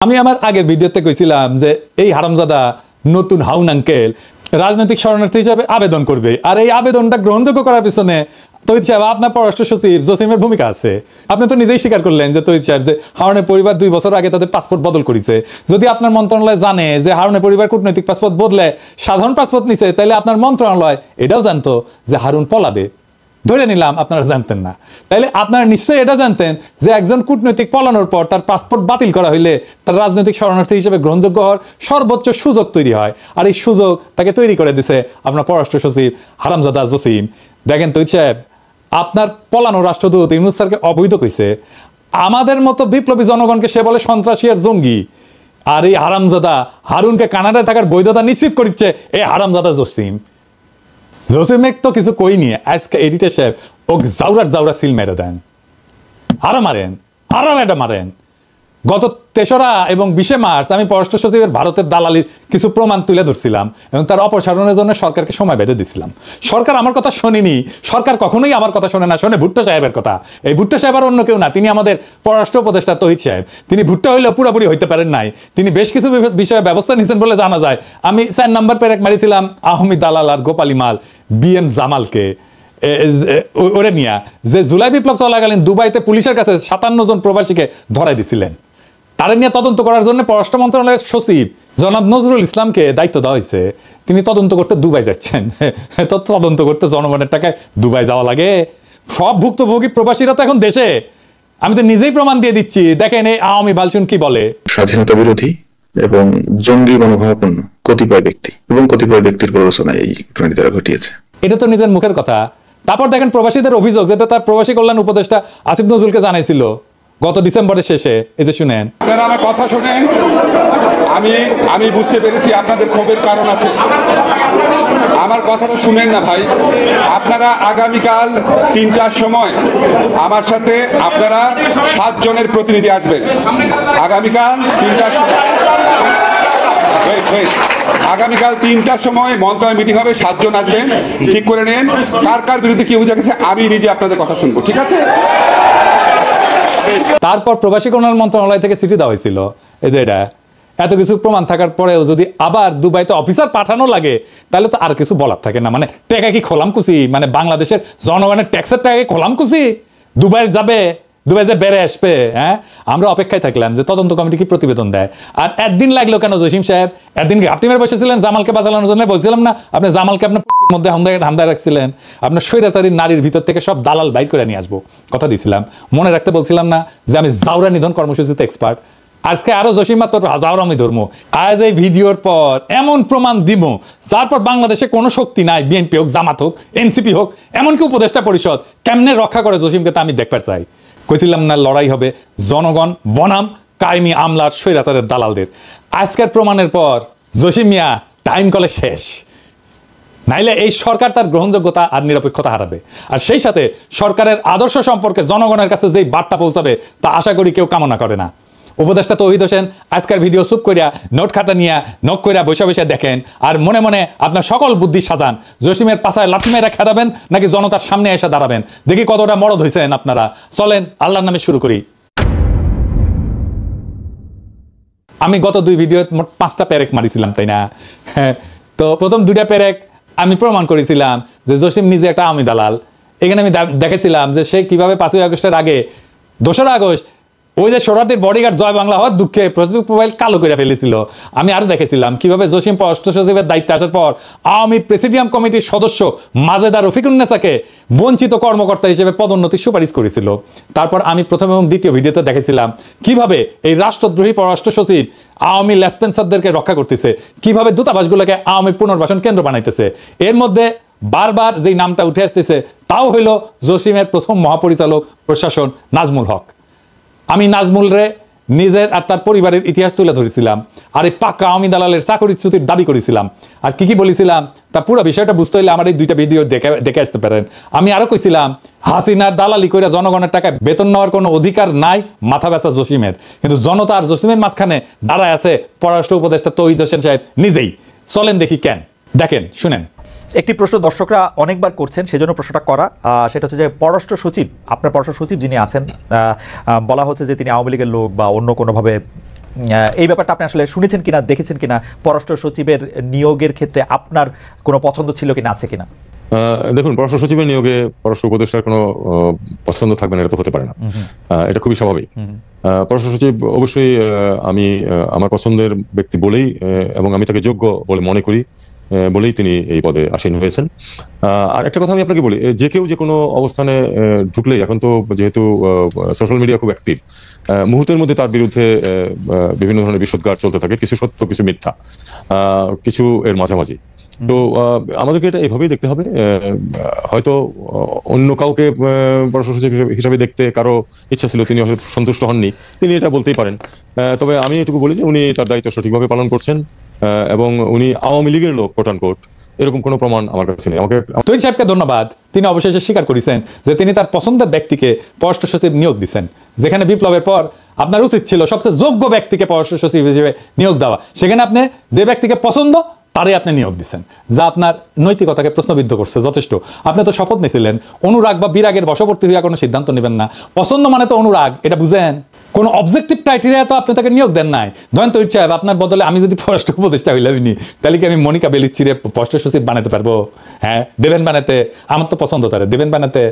আমি আমার আগের ভিডিওতে কইছিলাম যে এই হারামজাদা নতুন হাউন আঙ্কেল রাজনৈতিক শরণার্থী হিসেবে আবেদন করবে, আর এই আবেদনটা গ্রহণযোগ্য করার পিছনে তহিদ সাহেব আপনার পররাষ্ট্র সচিব জসিমের ভূমিকা আছে। আপনি তো নিজেই স্বীকার করলেন যে তহিদ সাহেব যে হারুনের পরিবার 2 বছর আগে তাদের পাসপোর্ট বদল করেছে। যদি আপনার মন্ত্রণালয় জানে যে হারুনের পরিবার কূটনৈতিক পাসপোর্ট বদলে সাধারণ পাসপোর্ট নিছে, তাহলে আপনার মন্ত্রণালয় এটাও জানতো যে হারুন পলাবে। ধরে নিলাম আপনারা জানতেন না, তাইলে আপনারা নিশ্চয়ই এটা জানতেন যে একজন কূটনৈতিক পলানোর পর তার পাসপোর্ট বাতিল করা হইলে তার রাজনৈতিক শরণার্থী হিসেবে গ্রহণযোগ্য হওয়ার সর্বোচ্চ সুযোগ তৈরি হয়, আর এই সুযোগ তাকে তৈরি করে দিছে আপনার পররাষ্ট্র সচিব হারামজাদা জসিম। দেখেন তহিদ সাহেব, আপনার পলানো রাষ্ট্রদূত ইউনূস স্যারকে অবৈধ কইছে, আমাদের মতো বিপ্লবী জনগণকে সে বলে সন্ত্রাসী আর জঙ্গি, আর এই হারামজাদা হারুনকে কানাডায় থাকার বৈধতা নিশ্চিত করছে এই হারামজাদা জসিম। জসিমেক তো কিছু কইনি, আজকে এডিটর সাহেব ও জাউরা সিল মেরে দেন, আরো মারেন, আরো এটা মারেন। গত 3রা এবং 20 মার্চ আমি পররাষ্ট্র সচিবের ভারতের দালালির কিছু প্রমাণ তুলে ধরছিলাম এবং তার অপসারণের জন্য সরকারকে সময় বেঁধে দিছিলাম। সরকার আমার কথা শোনেনি, সরকার কখনোই আমার কথা শোনে না, শোনে ভুট্টো সাহেবের কথা। এই ভুট্টো সাহেব আর অন্য কেউ না, তিনি আমাদের পররাষ্ট্র উপদেষ্টা তহিদ সাহেব। তিনি ভুট্টো হইলেও পুরোপুরি হইতে পারেন নাই, তিনি বেশ কিছু বিষয়ে ব্যবস্থা নিয়েছেন বলে জানা যায়। আমি 4 নম্বর পেরেক মারিছিলাম আহমি দালাল আর গোপালী মাল BM জামালকে ওরে নিয়া, যে জুলাই বিপ্লব চলাকালীন দুবাইতে পুলিশের কাছে 57 জন প্রবাসীকে ধরাই দিছিলেন। তারা নিয়ে তদন্ত করার জন্য পররাষ্ট্র মন্ত্রণালয়ের সচিব জনাব নজরুল ইসলামকে দায়িত্ব দেওয়া হয়েছে। তিনি তদন্ত করতে দুবাই যাচ্ছেন। তদন্ত করতে জনগণের টাকায় দুবাই যাওয়া লাগে? সব ভুক্তভোগী প্রবাসীরা তো এখন দেশে। আমি তো নিজেই প্রমাণ দিয়ে দিচ্ছি, দেখেন এই আওয়ামী বালসুন কি বলে। স্বাধীনতা বিরোধী এবং জঙ্গি মনোভাবাপন্ন কতিপয় ব্যক্তি এবং কতিপয় ব্যক্তির প্ররোচনায় এই ঘটনাটি তারা ঘটিয়েছে। এটা তো নিজের মুখের কথা। তারপর দেখেন প্রবাসীদের অভিযোগ, যেটা তার প্রবাসী কল্যাণ উপদেষ্টা আসিফ নজরুলকে জানাইছিল গত ডিসেম্বরের শেষে। এই যে শুনেন, আপনারা আমার কথা শুনেন। আমি বুঝতে পেরেছি আপনাদের ক্ষোভের কারণ আছে, আমার কথাটা শুনেন না ভাই। আপনারা আগামীকাল 3টার সময় আমার সাথে আপনারা 7 জনের প্রতিনিধি আসবেন। আগামীকাল 3টার সময় আগামীকাল 3টার সময় মন্ত্রণালয় মিটিং হবে, 7 জন আসবেন। ঠিক করে নেন কার কার বিরুদ্ধে কি অভিযোগ আছে, আমি নিজে আপনাদের কথা শুনবো, ঠিক আছে? তারপর প্রবাসী কল্যাণ মন্ত্রণালয় থেকে চিঠি দেওয়া হয়েছিল। এই যে এটা এত কিছু প্রমাণ থাকার পরেও যদি আবার দুবাইতে অফিসার পাঠানো লাগে, তাহলে তো আর কিছু বলার থাকে না। মানে টাকা কি খোলাম কুচি, মানে বাংলাদেশের জনগণের ট্যাক্সের টাকা কি খোলাম কুচি? দুবাই যাবে, দুবাই যে বেড়ে আসবে। হ্যাঁ, আমরা অপেক্ষায় থাকলাম যে তদন্ত কমিটি কি প্রতিবেদন দেয়। আর একদিন লাগলো কেন জসিম সাহেব? একদিন আপনি মেরে বসেছিলেন জামালকে বাঁচানোর জন্য। বলছিলাম না আপনি জামালকে আপনার মধ্যে হামদায় রাখছিলেন, আপনার স্বৈরাচারী নারীর ভিতর থেকে সব দালাল বাইর করে নিয়ে আসবো কথা দিয়েছিলাম। মনে রাখতে বলছিলাম না যে আমি জাউরা নিধন কর্মসূচিতে এক্সপার্ট। আজকে আরো জসিম তোর জাউরা আমি ধর্ম। আজ এই ভিডিওর পর এমন প্রমাণ দিব যার পর বাংলাদেশে কোনো শক্তি নাই, বিএনপি হোক, জামাত হোক, এনসিপি হোক, এমনকি উপদেষ্টা পরিষদ কেমনে রক্ষা করে জসিমকে তা আমি দেখতে চাই। কইছিলাম না লড়াই হবে জনগণ বনাম কায়েমি আমলার স্বৈরাচারের দালালদের। আজকের প্রমাণের পর জসিম মিয়া টাইম কলে শেষ, নাইলে এই সরকার তার গ্রহণযোগ্যতা আর নিরপেক্ষতা হারাবে। আর সেই সাথে সরকারের আদর্শ সম্পর্কে জনগণের কাছে যেই বার্তা পৌঁছাবে তা আশা করি কেউ কামনা করে না। উপদেষ্টা তৌহিদ হোসেন আজকের ভিডিও চুপ করিয়া নোট খাতা নিয়ে নখ করিয়া বসে বসে দেখেন আর মনে মনে আপনার সকল বুদ্ধি সাজান। জসিমের পাশায় লাথি মেরে খেদাবেন নাকি জনতার সামনে এসে দাঁড়াবেন, দেখি কতটা মরদ হয়েছেন আপনারা। চলেন আল্লাহর নামে শুরু করি। আমি গত 2 ভিডিও মোট 5টা পেরেক মারিছিলাম, তাই না? হ্যাঁ, তো প্রথম 2টা পেরেক আমি প্রমাণ করেছিলাম যে জসিম নিজে একটা আওয়ামী দালাল। এখানে আমি দেখেছিলাম যে সে কিভাবে 5ই আগস্টের আগে 2রা আগস্ট ওই যে শরণার্থীর বডিগার্ড জয় বাংলা হওয়ার দুঃখে ফেসবুক প্রোফাইল কালো করে ফেলেছিল। আমি আরো দেখেছিলাম কিভাবে জসিম পররাষ্ট্র সচিবের দায়িত্বে আসার পর আওয়ামী প্রেসিডিয়াম কমিটির সদস্য মাজেদা রফিকুন্নেসাকে বঞ্চিত কর্মকর্তা হিসেবে পদোন্নতির সুপারিশ করেছিল। তারপর আমি প্রথম এবং দ্বিতীয় ভিডিওতে দেখেছিলাম কিভাবে এই রাষ্ট্রদ্রোহী পররাষ্ট্র সচিব আওয়ামী লেসপেন্সারদেরকে রক্ষা করতেছে, কিভাবে দূতাবাসগুলোকে আওয়ামী পুনর্বাসন কেন্দ্র বানাইতেছে। এর মধ্যে বারবার যেই নামটা উঠে আসতেছে তাও হইল জসিমের প্রথম মহাপরিচালক প্রশাসন নাজমুল হক। আমি নাজমুল রে নিজের আর তার পরিবারের ইতিহাস তুলে ধরেছিলাম, আর এই পাক্কা আওয়ামী দালালের চাকরিচ্যুতির দাবি করেছিলাম। আর কি বলেছিলাম তা পুরো বিষয়টা বুঝতে হলে আমার এই 2টা ভিডিও দেখে আসতে পারেন। আমি আরো কইছিলাম হাসিনার দালালি করে জনগণের টাকায় বেতন নেওয়ার কোনো অধিকার নাই মাথা ব্যথা জসিমের, কিন্তু জনতা আর জসিমের মাঝখানে দাঁড়ায় আছে পররাষ্ট্র উপদেষ্টা তৌহিদ হোসেন সাহেব নিজেই। চলেন দেখি কেন, দেখেন শুনেন। একটি প্রশ্ন দর্শকরা অনেকবার করছেন, সেজন্য প্রশ্নটা করা। সেটা হচ্ছে যে পররাষ্ট্র সচিব, আপনার পররাষ্ট্র সচিব যিনি আছেন, বলা হচ্ছে যে তিনি আওয়ামী লীগের লোক বা অন্য কোনোভাবে এই ব্যাপারটা আপনি আসলে শুনেছেন কিনা, দেখেছেন কিনা, পররাষ্ট্র সচিবের নিয়োগের ক্ষেত্রে আপনার কোনো পছন্দ ছিল কিনা, আছে কিনা? দেখুন, পররাষ্ট্র সচিবের নিয়োগে পররাষ্ট্র উপদেষ্টার কোনো পছন্দ থাকবে না, এটা তো হতে পারে না। এটা খুবই স্বাভাবিক। পররাষ্ট্র সচিব অবশ্যই আমি আমার পছন্দের ব্যক্তি বলেই এবং আমি তাকে যোগ্য বলে মনে করি বলেই তিনি এই পদে আসীন হয়েছেন। আর একটা কথা আমি আপনাকে বলি, যে কেউ যে কোনো অবস্থানে ঢুকলেই, এখন তো যেহেতু সোশ্যাল মিডিয়া খুব অ্যাক্টিভ, মুহূর্তের মধ্যে তার বিরুদ্ধে বিভিন্ন ধরনের বিষোদ্গার চলতে থাকে, কিছু সত্য কিছু মিথ্যা, কিছু এর মাঝামাঝি। তো আমাদেরকে এটা এভাবেই দেখতে হবে। হয়তো অন্য কাউকে পররাষ্ট্র সচিব হিসাবে দেখতে কারো ইচ্ছা ছিল, তিনি হয়তো সন্তুষ্ট হননি, তিনি এটা বলতেই পারেন। তবে আমি এটুকু বলি যে উনি তার দায়িত্ব সঠিকভাবে পালন করছেন এবং উনি আওয়ামী লীগের লোক, কোট আনকোট, এরকম কোনো প্রমাণ আমার কাছে নেই। আমাকে তৈরি সাহেবকে ধন্যবাদ, তিনি অবশেষে স্বীকার করেছেন যে তিনি তার পছন্দের ব্যক্তিকে পররাষ্ট্র সচিব নিয়োগ দিচ্ছেন। যেখানে বিপ্লবের পর আপনার উচিত ছিল সবচেয়ে যোগ্য ব্যক্তিকে পররাষ্ট্র সচিব হিসেবে নিয়োগ দেওয়া, সেখানে আপনি যে ব্যক্তিকে পছন্দ তারই আপনি নিয়োগ দিচ্ছেন, যা আপনার নৈতিকতাকে প্রশ্নবিদ্ধ করছে যথেষ্ট। আপনি তো শপথ নিয়েছিলেন অনুরাগ বা বিরাগের বশবর্তী হইয়া কোনো সিদ্ধান্ত নেবেন না। পছন্দ মানে তো অনুরাগ, এটা বুঝেন। কোন অবজেক্টিভ ক্রাইটেরিয়া তো আপনি তাকে নিয়োগ দেন নাই। ধরেন তৈরি সাহেব, আপনার বদলে আমি যদি পররাষ্ট্র উপদেষ্টা হইলামই, তাহলে কি আমি মনিকা বেলুচিরে পররাষ্ট্র সচিব বানাতে পারবো? হ্যাঁ, দেবেন বানাতে, আমার তো পছন্দ তারে দেবেন বানাতে।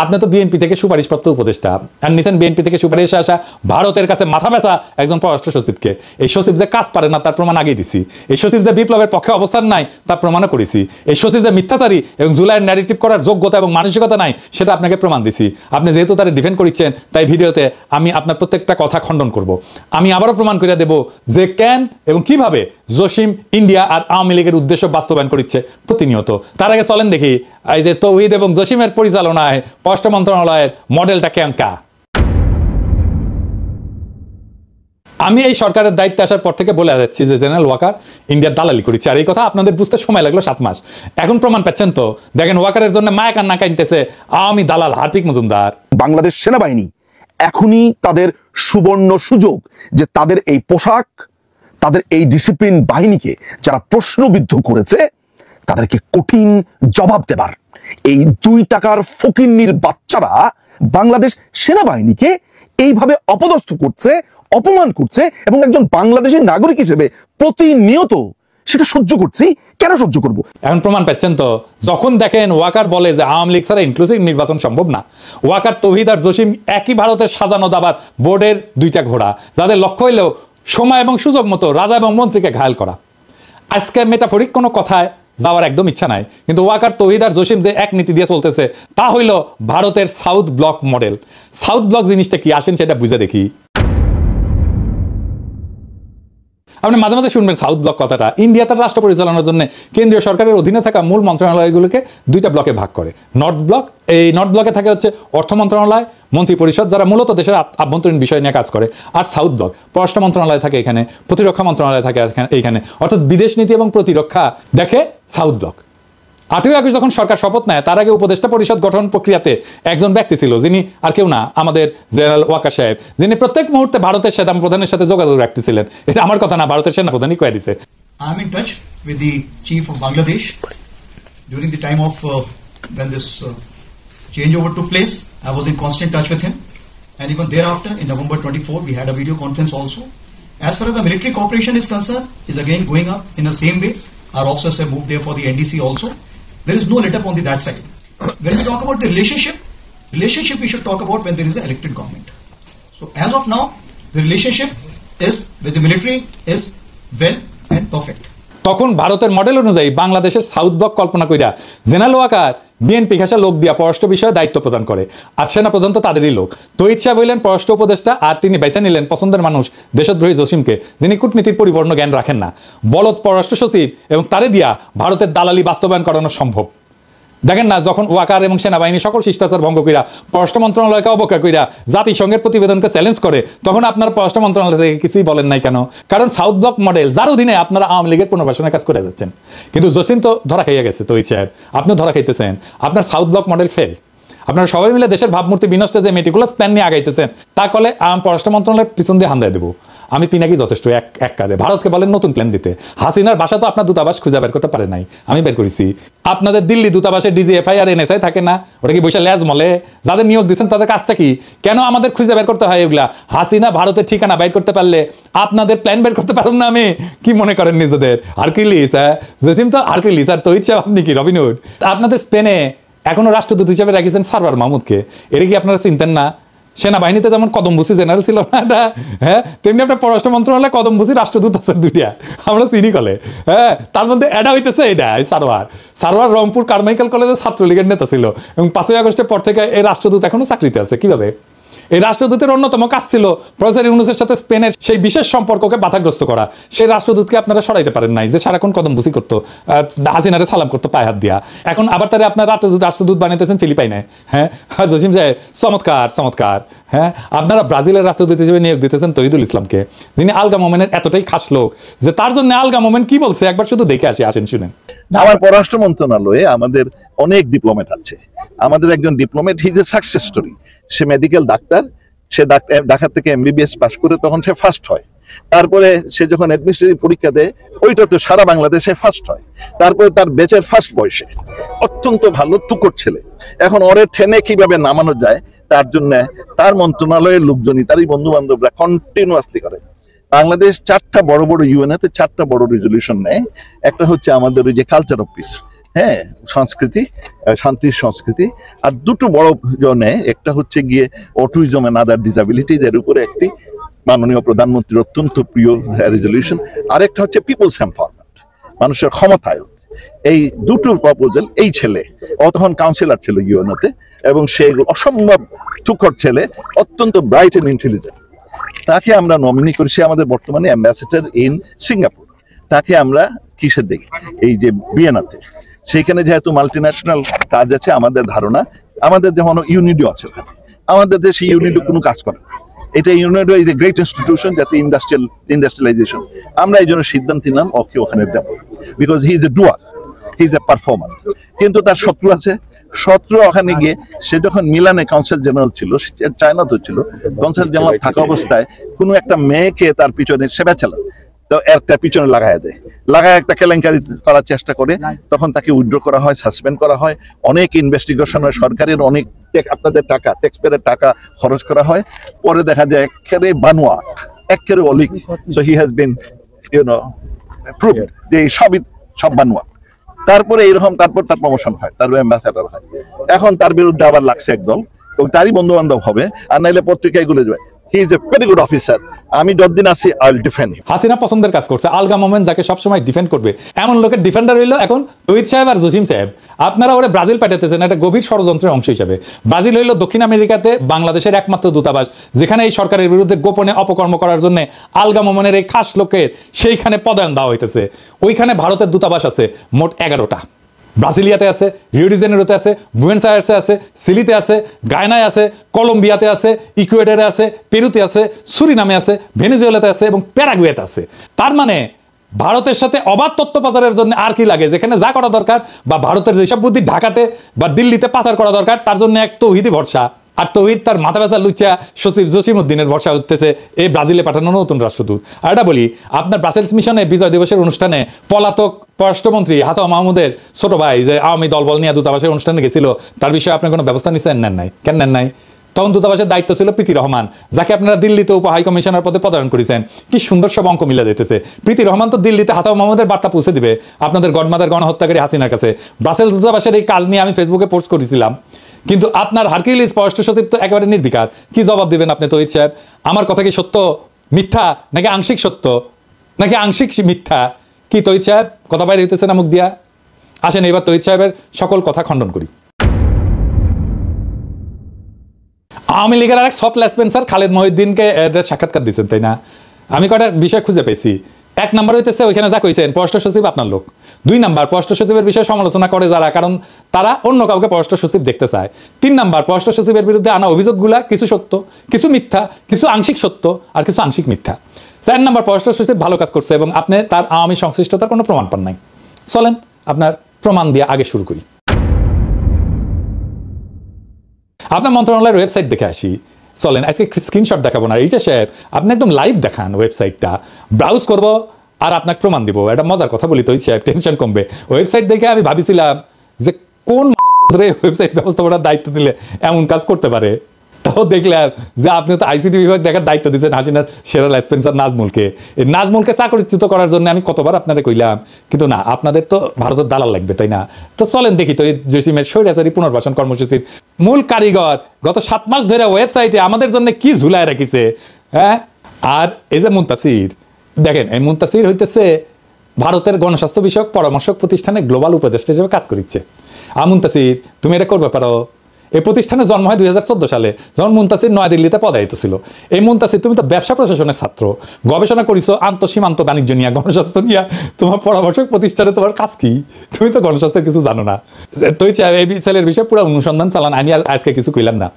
আপনি তো বিএনপি থেকে সুপারিশপ্রাপ্ত উপদেষ্টা, আর নিছেন বিএনপি থেকে সুপারিশে আসা ভারতের কাছে মাথা ব্যথা একজন পররাষ্ট্র সচিবকে। এই সচিব যে কাজ পারে না তার প্রমাণ আগেই দিছি। এই সচিব যে বিপ্লবের পক্ষে অবস্থান নাই তার প্রমাণও করেছি। এই সচিব যে মিথ্যাচারী এবং জুলাইয়ের ন্যারেটিভ করার যোগ্যতা এবং মানসিকতা নাই সেটা আপনাকে প্রমাণ দিছি। আপনি যেহেতু তারা ডিফেন্ড করছেন, তাই ভিডিওতে আমি আপনার প্রত্যেকটা কথা খণ্ডন করব। আমি আবারও প্রমাণ করে দেব যে কেন এবং কিভাবে জসিম ইন্ডিয়া আর আওয়ামী লীগের উদ্দেশ্য বাস্তবায়ন করছে প্রতিনিয়ত। তার আগে চলেন দেখি এই যে তৌহিদ এবং জসিমের পরিচালনায় পররাষ্ট্র মন্ত্রণালয়ের মডেলটা কেমকা। আমি এই সরকারের দায়িত্বে আসার পর থেকে বলে যাচ্ছি যে জেনারেল ওয়াকার ইন্ডিয়ার দালালি করেছে, আর এই কথা আপনাদের বুঝতে সময় লাগলো 7 মাস। এখন প্রমাণ পাচ্ছেন তো, দেখেন ওয়াকারের জন্য মায়া কান্না কাইনতেছে আওয়ামী দালাল হার্পিক মজুমদার। বাংলাদেশ সেনাবাহিনী এখনই তাদের সুবর্ণ সুযোগ যে তাদের এই পোশাক, তাদের এই ডিসিপ্লিন বাহিনীকে যারা প্রশ্নবিদ্ধ করেছে তাদেরকে কঠিন জবাব দেবার। এই 2 টাকার ফকিন্নির বাচ্চারা বাংলাদেশ সেনাবাহিনীকে এইভাবে অপদস্থ করছে, অপমান করছে, এবং একজন বাংলাদেশের নাগরিক হিসেবে প্রতিনিয়ত সেটা সহ্য করছি। কেন সহ্য করব? এখন প্রমাণ পাচ্ছেন তো, যখন দেখেন ওয়াকার বলে যে আওয়ামী লীগ ছাড়া ইনক্লুসিভ নির্বাচন সম্ভব না। ওয়াকার, তৌহিদ আর জসিম একই ভারতের সাজানো দাবার বোর্ডের 2টা ঘোড়া, যাদের লক্ষ্য হইলেও সময় এবং সুযোগ মতো রাজা এবং মন্ত্রীকে ঘায়াল করা। আজকে মেটাফরিক কোনো কথায় যাওয়ার একদম ইচ্ছা নাই, কিন্তু ওয়াকার, তৌহিদ আর জসিম যে এক নীতি দিয়ে চলতেছে তা হইল ভারতের south block model. South block জিনিসটা কি আসেন সেটা বুঝে দেখি। আপনি মাঝে মাঝে শুনবেন সাউথ ব্লক কথাটা। ইন্ডিয়া তার রাষ্ট্র পরিচালনার জন্য কেন্দ্রীয় সরকারের অধীনে থাকা মূল মন্ত্রণালয়গুলোকে 2টা ব্লকে ভাগ করে। নর্থ ব্লক, এই নর্থ ব্লকে থাকে হচ্ছে অর্থ মন্ত্রণালয়, মন্ত্রী পরিষদ, যারা মূলত দেশের আভ্যন্তরীণ বিষয় নিয়ে কাজ করে। আর সাউথ ব্লক, পররাষ্ট্র মন্ত্রণালয় থাকে এখানে, প্রতিরক্ষা মন্ত্রণালয় থাকে এইখানে, অর্থাৎ বিদেশ নীতি এবং প্রতিরক্ষা দেখে সাউথ ব্লক। 8ই আগস্ট যখন সরকার শপথ নেয় তার আগে উপদেষ্টা পরিষদ গঠন প্রক্রিয়াতে একজন ব্যক্তি ছিল, যিনি আর কেউ না, আমাদের জেনারেল ওয়াকার সাহেব, যিনি প্রত্যেক মুহূর্তে ভারতের সেনা প্রধানের সাথে যোগাযোগ রাখতেছিলেন। এটা আমার কথা না, ভারতের সেনা প্রধানই কয়ে দিছে। I am in touch with the chief of Bangladesh during the time of when this changeover took place. I was in constant touch with him, and even thereafter in November 24 we had a video conference also. As far as the military cooperation is concerned, is again going up in the same way. Our officers have moved there for the NDC also. There is no let up on that side. When we talk about the relationship we should talk about when there is an elected government. So as of now, the relationship is with the military is well and perfect. তখন ভারতের model অনুযায়ী বাংলাদেশের south block কল্পনা কইরা general Waker BNP ঘাসা লোক দিয়া পররাষ্ট্র বিষয়ে দায়িত্ব প্রদান করে। আর সেনাপ্রধান তো তাদেরই লোক। তৌহিদ সাহেব হইলেন পররাষ্ট্র উপদেষ্টা, আর তিনি বেছে নিলেন পছন্দের মানুষ দেশদ্রোহী জসিমকে, যিনি কূটনীতির পরিপূর্ণ জ্ঞান রাখেন না। বলদ পররাষ্ট্র সচিব এবং তারে দিয়া ভারতের দালালি বাস্তবায়ন করানো সম্ভব। দেখেন না, যখন ওয়াকার এবং সেনাবাহিনী সকল শিষ্টাচার ভঙ্গ কইরা পররাষ্ট্র মন্ত্রণালয়কে অবজ্ঞা কইরা জাতিসংঘের প্রতিবেদনকে চ্যালেঞ্জ করে, তখন আপনার পররাষ্ট্র মন্ত্রণালয় থেকে কিছুই বলেন নাই কেন? কারণ সাউথ ব্লক মডেল, যার অধীনে আপনারা আওয়ামী লীগের পুনর্বাসনের কাজ করে যাচ্ছেন। কিন্তু জসিম তো ধরা খাইয়া গেছে, তৌহিদ সাহেব আপনিও ধরা খাইতেছেন। আপনার সাউথ ব্লক মডেল ফেল। আপনারা সবাই মিলে দেশের ভাবমূর্তি বিনষ্টে যে মেটিকুলাস প্ল্যান নিয়ে আগাইতেছেন, তা কলে পররাষ্ট্র মন্ত্রণালয়ের পিছন দিয়ে হান্দায় দেবো। আমি পিনাকি যথেষ্ট এক কাজে। ভারতকে বলেন নতুন প্ল্যান দিতে। হাসিনার বাসা তো আপনার দূতাবাস খুঁজে বের করতে পারে নাই, আমি বের করেছি। আপনাদের দিল্লি দূতাবাসে ডিজিএফআই আর এনএসআই থাকে না, ওটা কি বৈশা ল্যাজ মলে? যাদের নিয়োগ দিচ্ছেন তাদের কাজটা কি? কেন আমাদের খুঁজে বের করতে হয় এগুলা? হাসিনা ভারতের ঠিকানা বাইর করতে পারলে আপনাদের প্ল্যান বের করতে পারুন না? আমি কি মনে করেন নিজেদের হারকিউলিস? হ্যাঁ, জসিম তো হারকিউলিস, আর তহিদ সাহেব আপনি কি রবিনহুড? আপনাদের স্পেনে এখনো রাষ্ট্রদূত হিসেবে রাখিয়েছেন সারওয়ার মাহমুদকে, এটা কি আপনারা চিনতেন না? সেনাবাহিনীতে যেমন কদমবুসি জেনারেল ছিল না এটা, হ্যাঁ, তেমনি আপনার পররাষ্ট্র মন্ত্রণালয়ে কদমবুসি রাষ্ট্রদূত আছে দুইটা, আমরা চিনি কলে। হ্যাঁ, তার মধ্যে এটা হইতেছে এটা সারওয়ার রংপুর কারমাইকেল কলেজের ছাত্রলীগের নেতা ছিল এবং 5ই আগস্টের পর থেকে এই রাষ্ট্রদূত এখনো চাকরিতে আছে। কিভাবে? এই রাষ্ট্রদূতের অন্যতম কাজ ছিল প্রফেসর ইউনূসের সাথে স্পেনের সেই বিশেষ সম্পর্ককে বাধাগ্রস্ত করা। সেই রাষ্ট্রদূতকে আপনারা সরাইতে পারেন নাই, যে সারাক্ষণ কদমবুসি করতো, হাসিনারে সালাম করতো পায়ে হাত দিয়া। এখন আবার তারা আপনার রাষ্ট্রদূত বানাইতেছেন ফিলিপাইনে। হ্যাঁ, জসিম সাহেব চমৎকার। হ্যাঁ, আপনারা ব্রাজিলের রাষ্ট্রদূত হিসেবে নিয়োগ দিতেছেন তহিদুল ইসলামকে, যিনি আলগা মোমেনের এতটাই খাস লোক যে তার জন্য আলগা মোমেন কি বলছে একবার শুধু দেখে আসেন শুনেন। আমার পররাষ্ট্র মন্ত্রণালয়ে আমাদের অনেক ডিপ্লোমেট আছে। আমাদের একজন diplomat, he is a success story. সে মেডিকেল ডাক্তার, সে ঢাকা থেকে এমবিবিএস পাশ করে তখন সে ফার্স্ট হয়। তারপরে সে যখন অ্যাডমিনিস্ট্রেটিভ পরীক্ষা দেয়, ওইটা তো সারা বাংলাদেশে ফার্স্ট হয়। তারপরে তার বেচের ফার্স্ট বয়সে, অত্যন্ত ভালো তুকর ছেলে। এখন ওরে ঠেনে কিভাবে নামানো যায় তার জন্য তার মন্ত্রণালয়ের লোকজনই, তারই বন্ধু বান্ধবরা কন্টিনিউয়াসলি করে। বাংলাদেশ 4টা বড় ইউএনএতে 4টা বড় রেজলিউশন নেয়। একটা হচ্ছে আমাদের ওই যে কালচার অফ পিস, হ্যাঁ, সংস্কৃতি, শান্তির সংস্কৃতি। আর 2টো বড় নেয়, একটা হচ্ছে গিয়ে অটিজম এন্ড আদার ডিসএবিলিটিজ, এর উপরে একটি মাননীয় প্রধানমন্ত্রীর অত্যন্ত প্রিয় রেজলিউশন। আরেকটা হচ্ছে পিপলস এম্পাওয়ারমেন্ট, মানুষের ক্ষমতায়ন। এই 2টোর প্রপোজাল এই ছেলে, ও তখন কাউন্সিলর ছিল ইউএনওতে, এবং সে অসম্ভব তুখর ছেলে, অত্যন্ত ব্রাইট এন্ড ইন্টেলিজেন্ট। তাকে আমরা নমিনি করেছি আমাদের বর্তমানে অ্যাম্বাসেডর ইন সিঙ্গাপুর। তাকে আমরা কিসে দেখি? এই যে ভিয়েনাতে, সেইখানে যেহেতু মাল্টিন্যাশনাল কাজ আছে, আমাদের ধারণা, আমাদের যেমন ইউনিডো আছে ওখানে, আমাদের দেশে ইউনিডো কোনো কাজ করে না। এটা UNIDO is a great institution, যাতে ইন্ডাস্ট্রিয়ালাইজেশন। আমরা এই জন্য সিদ্ধান্ত নিলাম ওকে ওখানে দেব, because he is a doer, he is a performer. কিন্তু তার শত্রু আছে। শত্রু ওখানে গিয়ে, সে যখন মিলানে কাউন্সিল জেনারেল ছিল, চায়নাতে ছিল, কাউন্সিল জেনারেল থাকা অবস্থায় কোনো একটা মেয়েকে তার পিছনে সেবা চালান, তো একটা পিছনে লাগায় একটা কেলেঙ্কারি করার চেষ্টা করে, তখন তাকে উইথড্র করা হয়, সাসপেন্ড করা হয়, অনেক ইনভেস্টিগেশন হয়, সরকারের অনেক আপনাদের টাকা, ট্যাক্সপেয়ারের টাকা খরচ করা হয়। পরে দেখা যায় একেবারে বানোয়াট, একেবারে অলিক। So he has been proved যে সব বানোয়াট। তারপরে এইরকম, তারপর তার প্রমোশন হয়, তার অ্যাম্বাসেডর হয়। এখন তার বিরুদ্ধে আবার লাগছে একদল, তারই বন্ধু বান্ধব হবে, আর নাইলে পত্রিকায় গুলো যাবে। হি is a very good officer. আমি যতদিন আছি আই উইল ডিফেন্ড হিম। হাসিনা পছন্দের কাজ করছে, আলগা মোমেন্ট যাকে সবসময় ডিফেন্ড করবে, এমন লোকের ডিফেন্ডার হইলো এখন তহিদ সাহেব আর জসিম সাহেব। আপনারা ওরা ব্রাজিল পাঠাতেছেন একটা গভীর ষড়যন্ত্রের অংশ হিসেবে। ব্রাজিল হইলো দক্ষিণ আমেরিকাতে বাংলাদেশের একমাত্র দূতাবাস, যেখানে এই সরকারের বিরুদ্ধে গোপনে অপকর্ম করার জন্য আলগা মোমেনের এই খাস লোকের সেইখানে পদায়ন দেওয়া হইতেছে। ওইখানে ভারতের দূতাবাস আছে মোট 11টা। ব্রাজিলিয়াতে আছে, রিও ডি জেনেরোতে আছে, বুয়েনোস আয়ার্সে আছে, সিলিতে আছে, গায়নায় আছে, কলম্বিয়াতে আছে, ইকুয়েডরে আছে, পেরুতে আছে, সুরিনামে আছে, ভেনেজুয়েলাতে আছে এবং প্যারাগুয়েতে আছে। তার মানে ভারতের সাথে অবাধ তথ্য পাচারের জন্য আর কি লাগে? যেখানে যা করা দরকার, বা ভারতের যেসব বুদ্ধি ঢাকাতে বা দিল্লিতে পাচার করা দরকার, তার জন্য এক তৌহিদি ভরসা। আর তৌহিদ তার মাথা ব্যথা লুচ্চা সচিব জসিমউদ্দিনের ভরসা হতেছে এই ব্রাজিলে পাঠানো নতুন রাষ্ট্রদূত। আর এটা বলি, আপনার ব্রাসেলস মিশনে বিজয় দিবসের অনুষ্ঠানে পলাতক পররাষ্ট্রমন্ত্রী হাসান মাহমুদের ছোট ভাই যে আওয়ামী দলবল নিয়ে দূতাবাসের অনুষ্ঠানে গেছিল, তার বিষয়ে আপনি কোনো ব্যবস্থা নিচ্ছেন? নেন নাই। কেন নেন নাই? তখন দূতাবাসের দায়িত্ব ছিল প্রীতি রহমান, যাকে আপনারা দিল্লিতে উপ হাই কমিশনার পদে পদায়ন করেছেন। কি সুন্দর সব অঙ্ক মিলে যেতেছে। প্রীতি রহমান তো দিল্লিতে হাসান মাহমুদের বার্তা পৌঁছে দিবে আপনাদের গডমাদার গণহত্যাকারী হাসিনার কাছে। ব্রাসেলস দূতাবাসের এই কাজ নিয়ে আমি ফেসবুকে পোস্ট করেছিলাম, কিন্তু আপনার হারকিউলিস পররাষ্ট্র সচিব তো একেবারে নির্বিকার। কি জবাব দিবেন আপনি তহিদ সাহেব? আমার কথা কি সত্য, মিথ্যা, নাকি আংশিক সত্য, নাকি আংশিক মিথ্যা? কি তহিদ সাহেব কথা বাইরে হইতেছে না মুখ দিয়া? আসেন এবার তহিদ সাহেবের সকল কথা খণ্ডন করি। আওয়ামী লীগের আরেক সফট লেসপেন্সার খালেদ মহিউদ্দিনকে সাক্ষাৎকার দিচ্ছেন, তাই না? আমি কয়টা বিষয় খুঁজে পেয়েছি। 1 নাম্বার হইতেছে ওইখানে যা কইছেন পররাষ্ট্র সচিব আপনার লোক। 2 নাম্বার পররাষ্ট্র সচিবের বিষয়ে সমালোচনা করে যারা, কারণ তারা অন্য কাউকে পররাষ্ট্র সচিব দেখতে চায়। 3 নাম্বার পররাষ্ট্র সচিবের বিরুদ্ধে আনা অভিযোগগুলা কিছু সত্য, কিছু মিথ্যা, কিছু আংশিক সত্য আর কিছু আংশিক মিথ্যা। 4 নাম্বার পররাষ্ট্র সচিব ভালো কাজ করছে এবং আপনি তার আওয়ামী সংশ্লিষ্টতার কোনো প্রমাণ পান নাই। চলেন আপনার প্রমাণ দিয়ে আগে শুরু করি। আপনার মন্ত্রণালয়ের ওয়েবসাইট দেখে আসি। চলেন আজকে স্ক্রিনশট দেখাবো না, এইটা সাহেব আপনি একদম লাইভ দেখান ওয়েবসাইটটা, ব্রাউজ করব আর আপনাকে প্রমাণ দিব। এটা মজার কথা বলি তো সাহেব, টেনশন কমবে। ওয়েবসাইট দেখে আমি ভাবিছিলাম যে কোন ওয়েবসাইট ব্যবস্থাপনার দায়িত্ব দিলে এমন কাজ করতে পারে। তাও দেখলাম যে আপনি তো আইসিটি বিভাগ দেখার দায়িত্ব দিচ্ছেন হাসিনার সেরা স্পেন্সার নাজমুলকে। এই নাজমুলকে চাকরিচ্যুত করার জন্য আমি কতবার আপনাদের কইলাম, কিন্তু না, আপনাদের তো ভারতের দালাল লাগবে, তাই না? তো চলেন দেখি তো এই জসিমের স্বৈরাচারী পুনর্বাসন কর্মসূচির মূল কারিগর গত 7 মাস ধরে ওয়েবসাইটে আমাদের জন্য কি ঝুলায় রাখিছে। হ্যাঁ, আর এই যে মুনতাসির, দেখেন এই মুনতাসির হইতেছে ভারতের গণস্বাস্থ্য বিষয়ক পরামর্শক প্রতিষ্ঠানে গ্লোবাল উপদেষ্টা হিসেবে কাজ করিচ্ছে। মুনতাসির, তুমি এটা করবে পারো। এই প্রতিষ্ঠানের জন্ম হয় 2014 সালে, যখন মুনতাসির নয়াদিল্লিতে পদায়িত ছিল। এই মুনতাসির, তুমি তো ব্যবসা প্রশাসনের ছাত্র, গবেষণা করিছো আন্তঃসীমান্ত বাণিজ্য নিয়ে, গণস্বাস্থ্য নিয়ে। তোমার পরামর্শক প্রতিষ্ঠানে তোমার কাজ কি? তুমি তো গণস্বাস্থ্যের কিছু জানো না। তুই এই ছেলের বিষয়ে পুরো অনুসন্ধান চালান, আমি আর আজকে কিছু কইলাম না।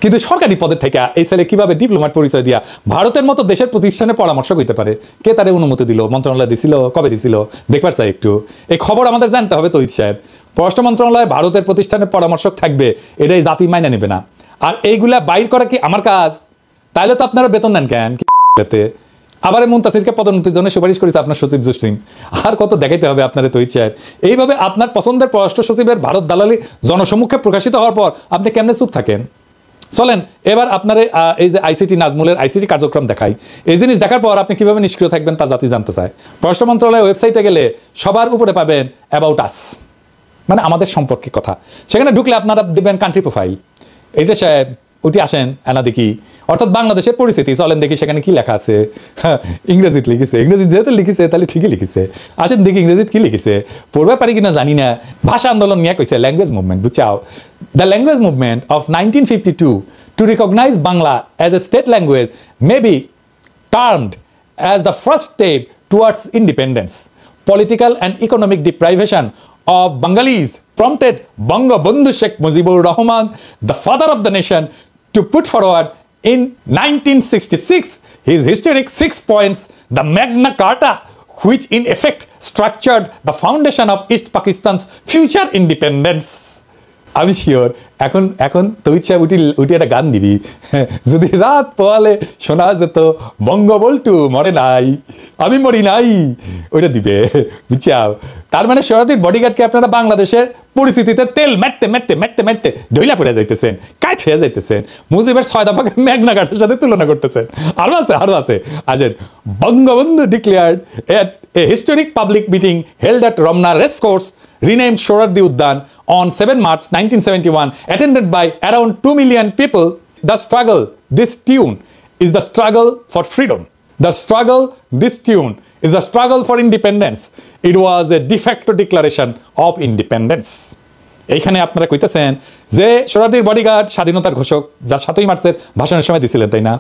কিন্তু সরকারি পদে থেকে এই ছেলে কিভাবে ডিপ্লোমার পরিচয় দিয়া ভারতের মতো দেশের প্রতিষ্ঠানে পরামর্শক হইতে পারে? কে তারে অনুমতি দিল? মন্ত্রণালয় দিছিল? কবে দিছিল? দেখবার চাই একটু। এই খবর আমাদের জানতে হবে তৈরি সাহেব। পররাষ্ট্র মন্ত্রণালয়ে ভারতের প্রতিষ্ঠানের পরামর্শক থাকবে, এটাই জাতি মাইনে নেবে না। আর এইগুলা বাইর করা কি আমার কাজ? তাইলে তো আপনারা বেতন নেন কেন? আবার মুনতাসিরকে পদোন্নতির জন্য সুপারিশ করেছে আপনার সচিব জসিম। আর কত দেখাইতে হবে আপনার তৈরি সাহেব? এইভাবে আপনার পছন্দের পররাষ্ট্র সচিবের ভারত দালালি জনসম্মুখে প্রকাশিত হওয়ার পর আপনি কেমনে চুপ থাকেন? চলেন এবার আপনার এই যে আইসিটি নাজমুলের আইসিটি কার্যক্রম দেখাই। এই জিনিস দেখার পর আপনি কিভাবে নিষ্ক্রিয় থাকবেন তা জাতি জানতে চায়। পররাষ্ট্র মন্ত্রণালয়ের ওয়েবসাইটে গেলে সবার উপরে পাবেন অ্যাবাউট আস, মানে আমাদের সম্পর্কে কথা। সেখানে ঢুকলে আপনারা দেবেন কান্ট্রি প্রোফাইল। এইটা সাহেব উঠে আসেন, এনা দেখি, অর্থাৎ বাংলাদেশের পরিস্থিতি। চলেন দেখি সেখানে কি লেখা আছে। হ্যাঁ, ইংরেজিতে লিখেছে। ইংরেজি যেহেতু লিখেছে তাহলে ঠিকই লিখেছে। আসেন দেখি ইংরেজিতে কি লিখেছে, পড়বে পারি কিনা জানি না। ভাষা আন্দোলন নিয়ে কইছে ল্যাঙ্গুয়েজ মুভমেন্ট, বুঝছাও? The language movement of 1952 to recognize Bangla as a state language may be termed as the first step towards independence. Political and economic deprivation of Bengalis prompted Bangabandhu Sheikh Mujibur Rahman, the father of the nation, to put forward in 1966 his historic 6 points, the Magna Carta, which in effect structured the foundation of East Pakistan's future independence. আমি sure এখন এখন তৈরি সাহেব উঠি একটা গান দিবি, যদি রাত পোয়ালে শোনা যেত বঙ্গবল্টু মরে নাই, আমি মরি নাই, ওইটা দিবে, বুঝছাও? তার মানে শরীর বডিগার্ডকে আপনারা বাংলাদেশের পরিস্থিতিতে তেল মেটতে মেটতে মেটতে মেটতে ঢইলা পড়ে যাইতেছেন, কাজ হয়ে যাইতেছেন, মুজিবের 6 দফাকে মেঘনা ঘাটের সাথে তুলনা করতেছেন। আরো আছে আসেন। Bangabandhu declared a historic public meeting held at Ramna Race Course, renamed Sohrawardi Udyan, on 7 March 1971, attended by around 2 million people. The struggle, this tune, is the struggle for freedom. The struggle, this tune, is the struggle for independence. It was a de facto declaration of independence. এইখানে আপনারা কইতেছেন যে সোহরাওয়ার্দীর bodyguard স্বাধীনতার ঘোষক, যা 7ই মার্চের ভাষণের সময় দিছিলেন, তাই না?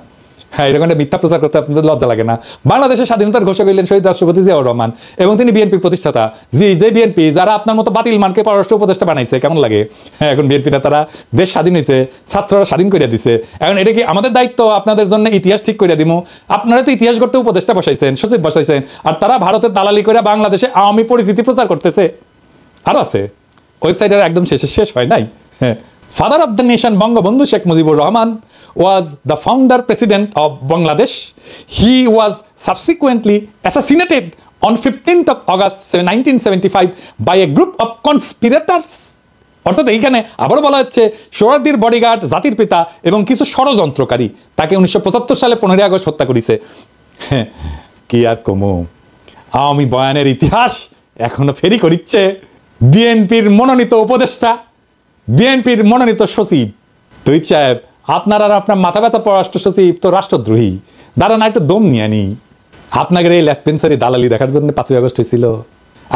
হ্যাঁ, এরকম একটা মিথ্যা প্রচার করতে আপনাদের লজ্জা লাগে না? বাংলাদেশের স্বাধীনতার ঘোষক হইলেন শহীদ রাষ্ট্রপতি জিয়াউর রহমান, এবং তিনি বিএনপির প্রতিষ্ঠাতা। যে বিএনপি যারা আপনার মতো বাতিল মানকে পররাষ্ট্র উপদেষ্টা বানাইছে, কেমন লাগে? হ্যাঁ, এখন বিএনপি নেতারা দেশ স্বাধীন হয়েছে, ছাত্ররা স্বাধীন করে দিছে, এখন এটা কি আমাদের দায়িত্ব আপনাদের জন্য ইতিহাস ঠিক করে দিব? আপনারা তো ইতিহাস করতে উপদেষ্টা বসাইছেন, সচিব বসাইছেন, আর তারা ভারতের দালালি করে বাংলাদেশে আওয়ামী পরিস্থিতি প্রচার করতেছে। আরো আছে, ওয়েবসাইটের একদম শেষ হয় নাই। হ্যাঁ, father of the nation Bangabandhu Sheikh Mujibur Rahman was the founder president of Bangladesh. He was subsequently assassinated on 15th of August 1975 by a group of conspirators. অর্থাৎ এইখানে আবারও বলা হচ্ছে সোহরাওয়ার্দীর বডিগার্ড, জাতির পিতা এবং কিছু ষড়যন্ত্রকারী তাকে 1975 সালে 15 আগস্ট হত্যা করেছে। কি আর কমু, আওয়ামী বয়ানের ইতিহাস এখনো ফেরি করিচ্ছে বিএনপির মনোনীত উপদেষ্টা, বিএনপির মনোনীত সচিব। তৈরি সাহেব, আপনার আর আপনার মাথা ব্যথা পররাষ্ট্র সচিব তো রাষ্ট্রদ্রোহী। দাঁড়ান একটু দম নিয়ে নি। আপনাকে এই লেসপেন্সারি দালালি দেখার জন্য 5ই আগস্ট হয়েছিল।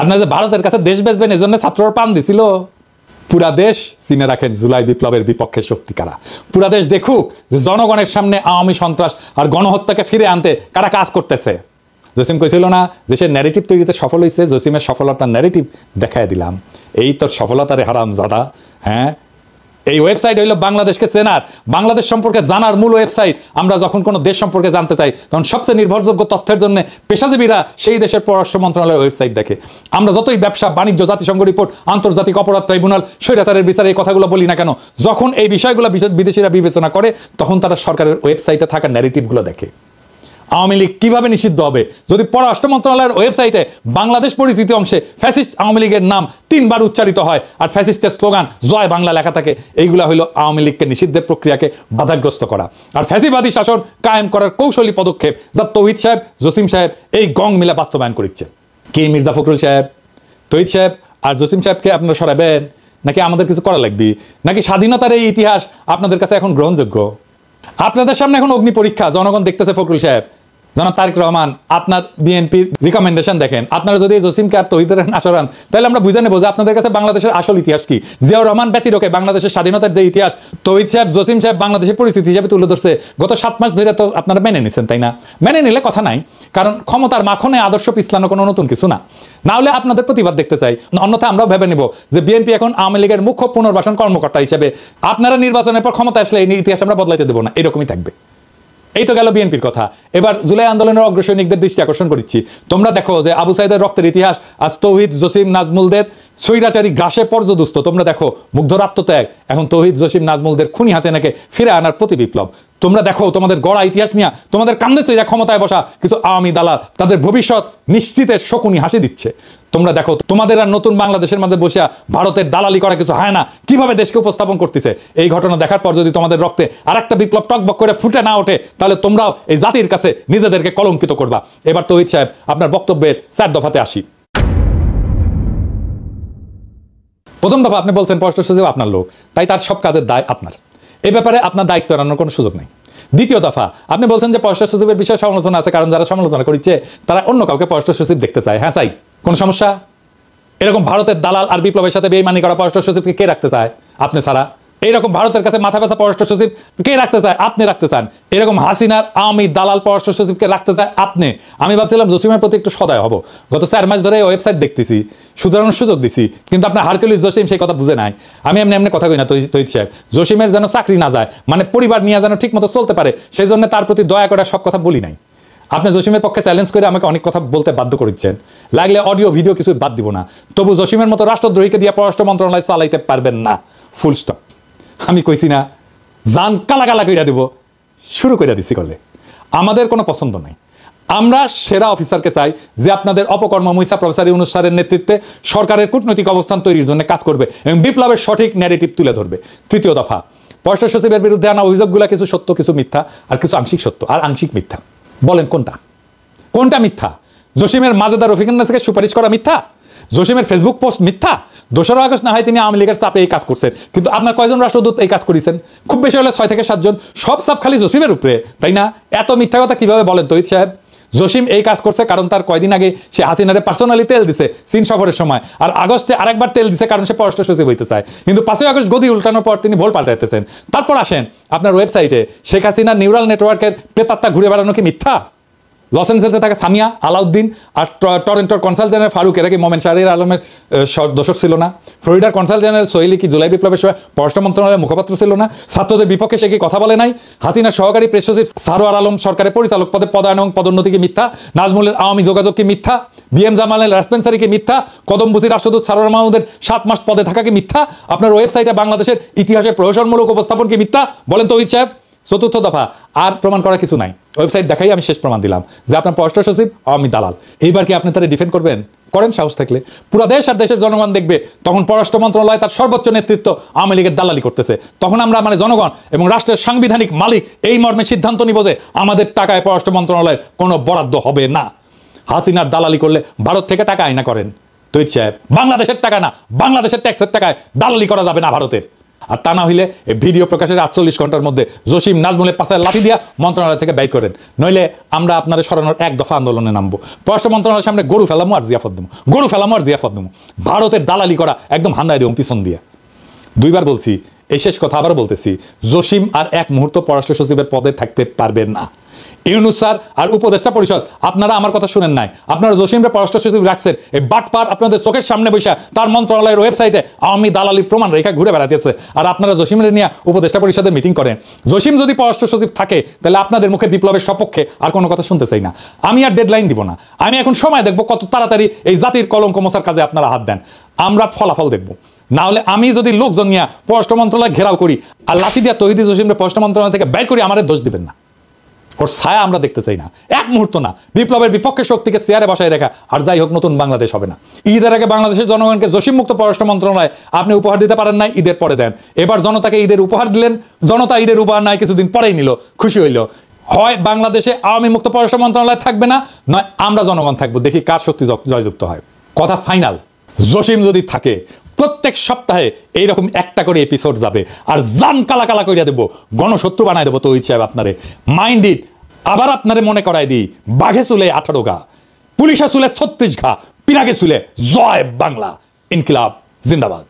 আপনার যে ভারতের কাছে দেশ বেচবেন এজন্য ছাত্ররা পান দিছিল। পুরা দেশ চিনে রাখেন জুলাই বিপ্লবের বিপক্ষে শক্তি কারা। পুরা দেশ দেখুক যে জনগণের সামনে আওয়ামী সন্ত্রাস আর গণহত্যাকে ফিরে আনতে কারা কাজ করতেছে। জসিম কইছিল না যে সে ন্যারেটিভ তৈরিতে সফল হয়েছে, জসিমের সফলতার ন্যারেটিভ দেখায় দিলাম। এই তোর সফলতারে হারাম জাদা। হ্যাঁ, এই ওয়েবসাইট হইলো বাংলাদেশকে চেনার, বাংলাদেশ সম্পর্কে জানার মূল ওয়েবসাইট। আমরা যখন কোনো দেশ সম্পর্কে জানতে চাই তখন সবচেয়ে নির্ভরযোগ্য তথ্যের জন্য পেশাজীবীরা সেই দেশের পররাষ্ট্র মন্ত্রণালয়ের ওয়েবসাইট দেখে। আমরা যতই ব্যবসা বাণিজ্য, জাতিসংঘ রিপোর্ট, আন্তর্জাতিক অপরাধ ট্রাইব্যুনাল, স্বৈরাচারের বিচার এই কথাগুলো বলি না কেন, যখন এই বিষয়গুলো বিদেশিরা বিবেচনা করে তখন তারা সরকারের ওয়েবসাইটে থাকা ন্যারেটিভগুলো দেখে। আওয়ামী লীগ কিভাবে নিষিদ্ধ হবে? যদি পররাষ্ট্র মন্ত্রণালয়ের ওয়েবসাইটে বাংলাদেশ পরিচিতি অংশে ফ্যাসিস্ট আওয়ামী লীগের নাম 3 বার উচ্চারিত হয় আর ফ্যাসিস্টের স্লোগান জয় বাংলা লেখা থাকে, এইগুলা হলো আওয়ামী লীগকে নিষিদ্ধের প্রক্রিয়াকে বাধাগ্রস্ত করা আর ফ্যাসিবাদী শাসন কায়েম করার কৌশলী পদক্ষেপ, যা তৌহিদ সাহেব, জসিম সাহেব এই গং মিলে বাস্তবায়ন করছে। কে মির্জা ফখরুল সাহেব, তৌহিদ সাহেব আর জসিম সাহেবকে আপনারা সরাবেন, নাকি আমাদের কিছু করা লাগবে? নাকি স্বাধীনতার এই ইতিহাস আপনাদের কাছে এখন গ্রহণযোগ্য? আপনাদের সামনে এখন অগ্নি পরীক্ষা, জনগণ দেখতেছে। ফখরুল সাহেব, জনাব তারেক রহমান, আপনার বিএনপির রিকমেন্ডেশন দেখেন। আপনারা যদি জসিমকে আর তৌহিদের না সরান তাহলে আমরা বুঝে নেব যে আপনাদের কাছে বাংলাদেশের আসল ইতিহাস কি। জিয়াউর রহমান ব্যতিরেকে বাংলাদেশের স্বাধীনতার যে ইতিহাস তৌহিদ সাহেব, জসিম সাহেব বাংলাদেশের পরিস্থিতি হিসেবে তুলে ধরছে গত 7 মাস ধরে, তো আপনারা মেনে নিচ্ছেন, তাই না? মেনে নিলে কথা নাই, কারণ ক্ষমতার মাখনে আদর্শ পিছলানো কোনো নতুন কিছু না। না হলে আপনাদের প্রতিবাদ দেখতে চাই, অন্যথা আমরাও ভেবে নিব যে বিএনপি এখন আওয়ামী লীগের মুখ্য পুনর্বাসন কর্মকর্তা হিসেবে আপনারা নির্বাচনের পর ক্ষমতা আসলে এই ইতিহাস আমরা বদলাইতে দেবো না, এরকমই থাকবে। এই তো গেল বিএনপির কথা। এবার জুলাই আন্দোলনের অগ্রসৈনিকদের দৃষ্টি আকর্ষণ করছি। তোমরা দেখো যে আবু সাইদের রক্তের ইতিহাস আজ তৌহিদ, জসিম, নাজমুলদের স্বৈরাচারী গ্রাসে পর্যদুস্ত। তোমরা দেখো মুগ্ধর আত্মত্যাগ এখন তৌহিদ, জসিম, নাজমুলদের খুনি হাসিনাকে ফিরে আনার প্রতি বিপ্লব। তোমরা দেখো তোমাদের গড়া ইতিহাস নিয়ে তোমাদের কান্দে চইরা ক্ষমতায় বসা কিছু আওয়ামী দালাল তাদের ভবিষ্যৎ নিশ্চিতের শকুনি হাসি দিচ্ছে। তোমরা দেখো তোমাদের আর নতুন বাংলাদেশের মাঝে বসিয়া ভারতের দালালি করা কিছু হয় না কিভাবে দেশকে উপস্থাপন করতেছে। এই ঘটনা দেখার পর যদি তোমাদের রক্তে আর একটা বিপ্লব টকবক করে ফুটে না ওঠে তাহলে তোমরাও এই জাতির কাছে নিজেদেরকে কলঙ্কিত করবা। এবার তৌহিদ সাহেব আপনার বক্তব্যের 4 দফাতে আসি। প্রথম দফা আপনি বলছেন পররাষ্ট্র সচিব আপনার লোক, তাই তার সব কাজের দায় আপনার, এই ব্যাপারে আপনার দায়িত্ব এড়ানোর কোনো সুযোগ নেই। দ্বিতীয় দফা আপনি বলছেন যে পররাষ্ট্র সচিবের বিষয়ে সমালোচনা আছে, কারণ যারা সমালোচনা করছে তারা অন্য কাউকে পররাষ্ট্র সচিব দেখতে চায়। হ্যাঁ চাই, কোন সমস্যা? এরকম ভারতের দালাল আর বিপ্লবের সাথে বেইমানি করা পররাষ্ট্র সচিবকে কে রাখতে চায়? আপনি ছাড়া। এইরকম ভারতের কাছে মাথা ব্যথা পররাষ্ট্র সচিব কে রাখতে চায়? আপনি রাখতে চান। এরকম হাসিনার আওয়ামী দালাল পররাষ্ট্র সচিবকে রাখতে চায় আপনি। আমি ভাবছিলাম জসিমের প্রতি একটু সদয় হব, গত 4 মাস ধরে ওয়েবসাইট দেখতেছি, শুধরানোর সুযোগ দিছি, কিন্তু আপনার হারকিউলিস জসিম সেই কথা বুঝে নাই। আমি এমনি কথা কই না তৌহিদ সাহেব, জসিমের যেন চাকরি না যায়, মানে পরিবার নিয়ে যেন ঠিক মতো চলতে পারে, সেই জন্য তার প্রতি দয়া করে সব কথা বলি নাই। আপনি জসিমের পক্ষে চ্যালেঞ্জ করে আমাকে অনেক কথা বলতে বাধ্য করেছেন, লাগলে অডিও ভিডিও কিছু বাদ দিব না, তবু জসিমের মতো রাষ্ট্রদ্রোহীকে দিয়ে পররাষ্ট্র মন্ত্রণালয় চালাইতে পারবেন না, ফুল স্টপ। আমি কইছি না জান কালা কালা কইরা দেব, শুরু করে দিচ্ছি করলে আমাদের কোনো পছন্দ নাই। আমরা সেরা অফিসারকে চাই যে আপনাদের অপকর্ম মুইসা প্রফেসর ইউনূস স্যারের নেতৃত্বে সরকারের কূটনৈতিক অবস্থান তৈরির জন্য কাজ করবে এবং বিপ্লবের সঠিক ন্যারেটিভ তুলে ধরবে। তৃতীয় দফা, পররাষ্ট্র সচিবের বিরুদ্ধে আনা অভিযোগগুলো কিছু সত্য, কিছু মিথ্যা, আর কিছু আংশিক সত্য আর আংশিক মিথ্যা। বলেন কোনটা কোনটা মিথ্যা? জসিমের মাজেদা রফিকুন নাসিরকে সুপারিশ করা মিথ্যা? জসিমের ফেসবুক পোস্ট মিথ্যা? 2 আগস্ট না হয় তিনি আওয়ামী লীগের চাপে এই কাজ করছেন, কিন্তু আপনার কয়জন রাষ্ট্রদূত এই কাজ করেছেন? খুব বেশি হলে 6 থেকে 7 জন, সব চাপ খালি জসিমের উপরে, তাই না? এত মিথ্যা কথা কিভাবে বলেন তৌহিদ সাহেব? জসিম এই কাজ করছে কারণ তার কয়দিন আগে সে হাসিনারে পার্সোনালি তেল দিছে চীন সফরের সময়, আর আগস্টে আরেকবার তেল দিছে কারণ সে পররাষ্ট্র সচিব হইতে চায়, কিন্তু 5 আগস্ট গদি উল্টানোর পর তিনি ভোল পাল্টাইতেছেন। তারপর আসেন আপনার ওয়েবসাইটে শেখ হাসিনা নিউরাল নেটওয়ার্কের পেতাত্তা ঘুরে বেড়ানো কি মিথ্যা? লস এঞ্জেলসে থাকা সামিয়া, আলাউদ্দিন আর টরেন্টোর কনসাল জেনারেল ফারুক এরা কি মোমেন শাহরিয়ার আলমের দোষক ছিল না? ফ্লোরিডার কনসাল জেনারেল সোহেলি কি জুলাই বিপ্লবের সময় পররাষ্ট্র মন্ত্রণালয়ের মুখপাত্র ছিল না? ছাত্রদের বিপক্ষে সে কি কথা বলে নাই? হাসিনার সহকারী প্রেস সচিব সারোয়ার আলম সরকারের পরিচালক পদে পদায়ন এবং পদোন্নতি কি মিথ্যা? নাজমুলের আওয়ামী যোগাযোগ কি মিথ্যা? বিএম জামালের রেসপেন্সারি কি মিথ্যা? কদমবুসির রাষ্ট্রদূত সারোয়ার মাহমুদের 7 মাস পদে থাকা কি মিথ্যা? আপনার ওয়েবসাইটে বাংলাদেশের ইতিহাসের প্রহসনমূলক উপস্থাপন কি মিথ্যা? বলেন তৌহিদ সাহেব। চতুর্থ দফা, আর প্রমাণ করার কিছু নাই, ওয়েবসাইট দেখাই আমি শেষ প্রমাণ দিলাম যে আপনার পররাষ্ট্র সচিব আওয়ামী দালাল। এইবার কি আপনি তারা ডিফেন্ড করবেন? করেন সাহস থাকলে। পুরো দেশ আর দেশের জনগণ দেখবে তখন পররাষ্ট্র মন্ত্রণালয় তার সর্বোচ্চ নেতৃত্ব আওয়ামী লীগের দালালি করতেছে। তখন আমরা মানে জনগণ এবং রাষ্ট্রের সাংবিধানিক মালিক এই মর্মে সিদ্ধান্ত নিব যে আমাদের টাকায় পররাষ্ট্র মন্ত্রণালয়ের কোনো বরাদ্দ হবে না। হাসিনার দালালি করলে ভারত থেকে টাকা আইনা করেন তৌহিদ সাহেব, বাংলাদেশের টাকা না, বাংলাদেশের ট্যাক্সের টাকায় দালালি করা যাবে না ভারতের। আর তা না হইলে এই ভিডিও প্রকাশের 48 ঘন্টার মধ্যে জসিম নাজমুলের পাশে লাঠি দিয়া মন্ত্রণালয় থেকে ব্যয় করেন, নইলে আমরা আপনাদের সরানোর 1 দফা আন্দোলনে নামবো। পররাষ্ট্র মন্ত্রণালয়ের সামনে গরু ফেলামো আর জিয়াফত দেবো, গরু ফেলামো আর জিয়াফত দেবো। ভারতের দালালি করা একদম হান্দায় দেবো পিছন দিয়া। 2 বার বলছি, এই শেষ কথা আবারও বলতেছি, জসিম আর 1 মুহূর্ত পররাষ্ট্র সচিবের পদে থাকতে পারবেন না। ইউনূস স্যার আর উপদেষ্টা পরিষদ আপনারা আমার কথা শুনেন নাই, আপনারা জসিমরে পররাষ্ট্র সচিব রাখছেন, এই বাটপার আপনাদের চোখের সামনে বসে তার মন্ত্রণালয়ের ওয়েবসাইটে আওয়ামী দালালির প্রমাণ রেখা ঘুরে বেড়াতেছে, আর আপনারা জসিমরে নিয়ে উপদেষ্টা পরিষদের মিটিং করেন। জসিম যদি পররাষ্ট্র সচিব থাকে তাহলে আপনাদের মুখে বিপ্লবের সপক্ষে আর কোনো কথা শুনতে চাই না। আমি আর ডেডলাইন দিব না, আমি এখন সময় দেখবো কত তাড়াতাড়ি এই জাতির কলঙ্ক মোছার কাজে আপনারা হাত দেন, আমরা ফলাফল দেখবো। না হলে আমি যদি লোকজন নিয়ে পররাষ্ট্র মন্ত্রণালয় ঘেরাও করি আর লাঠি দিয়া তৌহিদি জসিমরে পররাষ্ট্র মন্ত্রণালয় থেকে বের করি, আমাদের দোষ দিবেন না, ওর ছায়া আমরা দেখতে চাই না এক মুহূর্ত না। বিপ্লবের বিপক্ষে শক্তিকে চেয়ারে বসায় রেখা আর যাই হোক নতুন বাংলাদেশ হবে না। ঈদের আগে বাংলাদেশের জনগণকে জসিম মুক্ত পররাষ্ট্র মন্ত্রণালয় আপনি উপহার দিতে পারেন নাই, ঈদের পরে দেন। এবার জনতাকে ঈদের উপহার দিলেন, জনতা ঈদের উপহার নাই কিছুদিন পরেই নিল, খুশি হইল। হয় বাংলাদেশে আওয়ামী মুক্ত পররাষ্ট্র মন্ত্রণালয় থাকবে না, নয় আমরা জনগণ থাকবো, দেখি কার শক্তি জয়যুক্ত হয়। কথা ফাইনাল, জসিম যদি থাকে প্রত্যেক সপ্তাহে এইরকম একটা করে এপিসোড যাবে, আর জান কালা কালা কইরা দেবো, গণশত্রু বানাই দেবো। তো ইচ্ছে আপনারে মাইন্ড ইট। আবার আপনারে মনে করাই দিই, বাঘে চুলে 18 ঘা, পুলিশে চুলে 36 ঘা, পিনাকে চুলে জয় বাংলা। ইনকিলাব জিন্দাবাদ।